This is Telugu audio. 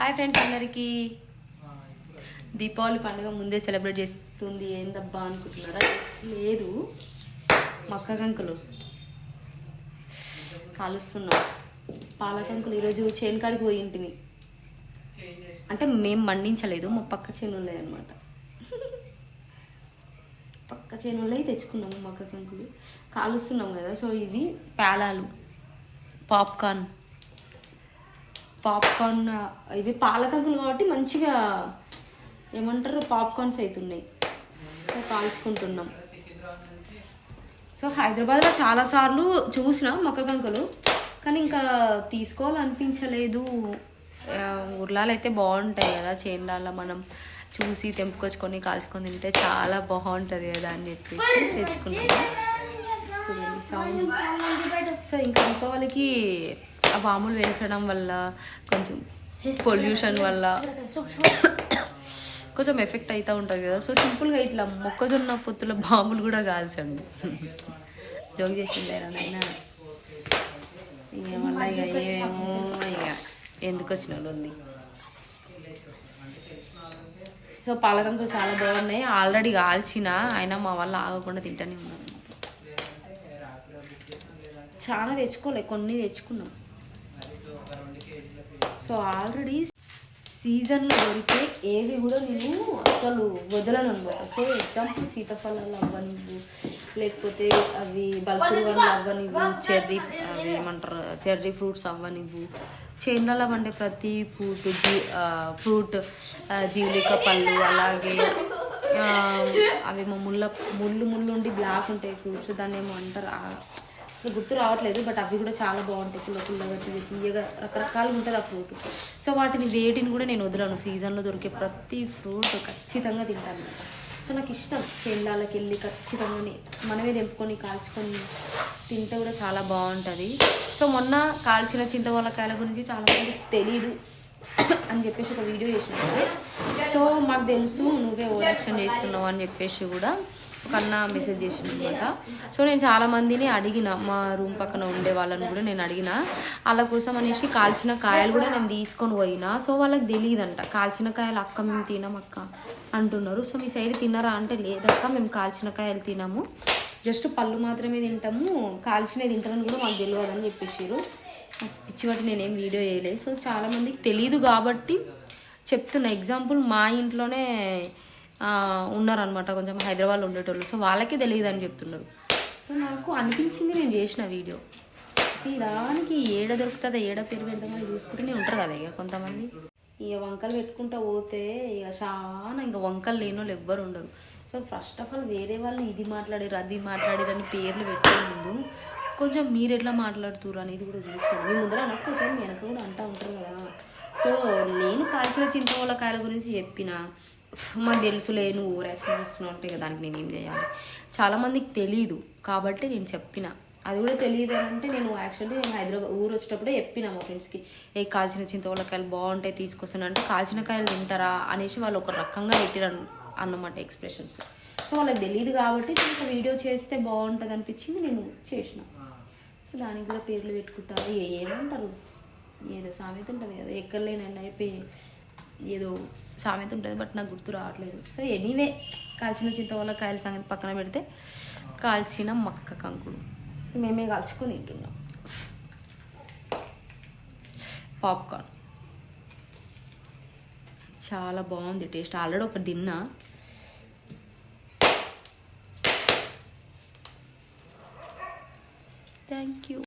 హాయ్ ఫ్రెండ్స్ అందరికీ. దీపావళి పండుగ ముందే సెలబ్రేట్ చేస్తుంది ఏందబ్బా అనుకుంటున్నారా? లేదు, మక్క కంకులు కాలుస్తున్నాం. పాలకంకులు ఈరోజు చేను కాడికి పోయింటివి. అంటే మేము మండించలేదు, మా పక్క చేనులే అనమాట. పక్క చేనులే తెచ్చుకున్నాము మక్క కంకులు కాలుస్తున్నాం కదా. సో ఇవి పేలాలు, పాప్కార్న్ ఇవి పాలకంకులు కాబట్టి మంచిగా ఏమంటారు పాప్కార్న్స్ అవుతున్నాయి. సో కాల్చుకుంటున్నాం. సో హైదరాబాద్లో చాలాసార్లు చూసిన మొక్క కంకులు, కానీ ఇంకా తీసుకోవాలనిపించలేదు. ఊర్లలో అయితే బాగుంటాయి కదా, చేనులలో మనం చూసి తెంపుకొచ్చుకొని కాల్చుకొని తింటే చాలా బాగుంటుంది కదా అని చెప్పి తెచ్చుకున్నాము. చూడండి సౌండ్. సో ఇంకా దీపావళికి ఆ బాంబులు వేల్చడం వల్ల కొంచెం పొల్యూషన్ వల్ల కొంచెం ఎఫెక్ట్ అవుతూ ఉంటుంది కదా. సో సింపుల్గా ఇట్లా మొక్కజొన్న పొత్తుల బాంబులు కూడా కాల్చండి. జోక్ చేసిందేరా నైనా. ఏమన్నా ఇక ఏమో ఇక ఎందుకు వచ్చిన ఉంది. సో పాలకంకులు చాలా బాగున్నాయి. ఆల్రెడీ కాల్చిన అయినా మా వల్ల ఆగకుండా తింటూనే ఉన్నాను. చాలా తెచ్చుకోలే, కొన్ని తెచ్చుకున్నాం. సో ఆల్రెడీ సీజన్లో దొరికే ఏవి కూడా నేను అసలు వదలను అనమాట. సో ఎగ్జాంపుల్ సీతాఫలాలు అవ్వనివ్వు, లేకపోతే అవి బల్పురువన్లు అవ్వనివ్వు, అవి ఏమంటారు చెర్రీ ఫ్రూట్స్ అవ్వనివ్వు, చేనులలో పండే ప్రతి ఫ్రూట్ జీవలిక పళ్ళు, అలాగే అవి ముళ్ళు ఉండి బ్లాక్ ఉంటాయి ఫ్రూట్స్, దాన్ని ఏమో అంటారు అసలు గుర్తు రావట్లేదు. బట్ అవి కూడా చాలా బాగుంటాయి, పుల్లగా తీయగా రకరకాలుగా ఉంటుంది ఆ ఫ్రూట్. సో వాటిని వేటిని కూడా నేను వదలను. సీజన్లో దొరికే ప్రతి ఫ్రూట్ ఖచ్చితంగా తింటాను. సో నాకు ఇష్టం చేనులకి వెళ్ళి ఖచ్చితంగా మనమే తెంపుకొని కాల్చుకొని తింటే కూడా చాలా బాగుంటుంది. సో మొన్న కాల్చిన చింతవల్లకాయల గురించి చాలామంది తెలీదు అని చెప్పేసి ఒక వీడియో చేసినాను. సో మాకు తెలుసు నువ్వే ఓవరాక్షన్ చేస్తున్నావు అని చెప్పేసి కూడా ఒక అన్న మెసేజ్ చేసిన అనమాట. సో నేను చాలామందిని అడిగిన, మా రూమ్ పక్కన ఉండే వాళ్ళని కూడా నేను అడిగిన, వాళ్ళ కోసం అనేసి కాల్చిన కాయలు కూడా నేను తీసుకొని పోయినా. సో వాళ్ళకి తెలియదంట కాల్చిన కాయలు అక్క మేము తినాం అక్క అంటున్నారు. సో మీ సైడ్ తిన్నారా అంటే లేదక్క మేము కాల్చిన కాయలు తినము, జస్ట్ పళ్ళు మాత్రమే తింటాము, కాల్చినవి తింటారని కూడా మాకు తెలియదు అని చెప్పేసారు. పిచ్చిబట్టి నేనేం వీడియో చేయలేదు. సో చాలామందికి తెలియదు కాబట్టి చెప్తున్నా. ఎగ్జాంపుల్ మా ఇంట్లోనే ఉన్నారనమాట కొంచెం హైదరాబాద్లో ఉండేటోళ్ళు. సో వాళ్ళకే తెలియదు అని చెప్తున్నారు. సో నాకు అనిపించింది నేను చేసిన వీడియో. దానికి ఏడ దొరుకుతుందా ఏడ పేరు పెడదామని చూసుకుంటూనే ఉంటారు కదా ఇక కొంతమంది. ఇక వంకలు పెట్టుకుంటూ పోతే ఇక చాలా ఇంకా వంకలు లేని వాళ్ళు ఎవ్వరు ఉండరు. సో ఫస్ట్ ఆఫ్ ఆల్ వేరే వాళ్ళు ఇది మాట్లాడారు అది మాట్లాడారు అని పేర్లు పెట్టే ముందు కొంచెం మీరు ఎట్లా మాట్లాడుతున్నారు అనేది కూడా చూసుకోండి. మీ ముందర నాకు కొంచెం వెనక కూడా అంటూ ఉంటారు కదా. సో నేను కాల్చిన చింతవల్లకాయల గురించి చెప్పిన, మాకు తెలుసులే నువ్వు ఓవర్ యాక్షన్ చేస్తున్నావు అంటే దానికి నేనేం చేయాలి. చాలామందికి తెలీదు కాబట్టి నేను చెప్పిన. అది కూడా తెలియదు అంటే నేను హైదరాబాద్ ఊరు వచ్చేటప్పుడే చెప్పిన మా ఫ్రెండ్స్కి, కాల్చిన చింతవల్లకాయలు బాగుంటాయి తీసుకొస్తాను అంటే కాల్చిన కాయలు తింటారా అనేసి వాళ్ళు ఒక రకంగా పెట్టిరను అన్నమాట ఎక్స్ప్రెషన్స్. సో వాళ్ళకి తెలియదు కాబట్టి ఒక వీడియో చేస్తే బాగుంటుంది అనిపించింది, నేను చేసిన. సో దానికి కూడా పేర్లు పెట్టుకుంటారు, ఏమంటారు ఏదో సామెత ఉంటుంది కదా, ఎక్కడ లేనండి అయిపోయి ఏదో సామెత ఉంటుంది, బట్ నాకు గుర్తు రావట్లేదు. సో ఎనీవే కాల్చిన చింతవల్లకాయల సంగతి పక్కన పెడితే కాల్చిన మక్క కంకులు మేమే కాల్చుకొని తింటున్నాం. పాప్కార్న్ చాలా బాగుంది టేస్ట్. ఆల్రెడీ ఒకటి తిన్నా. Thank you.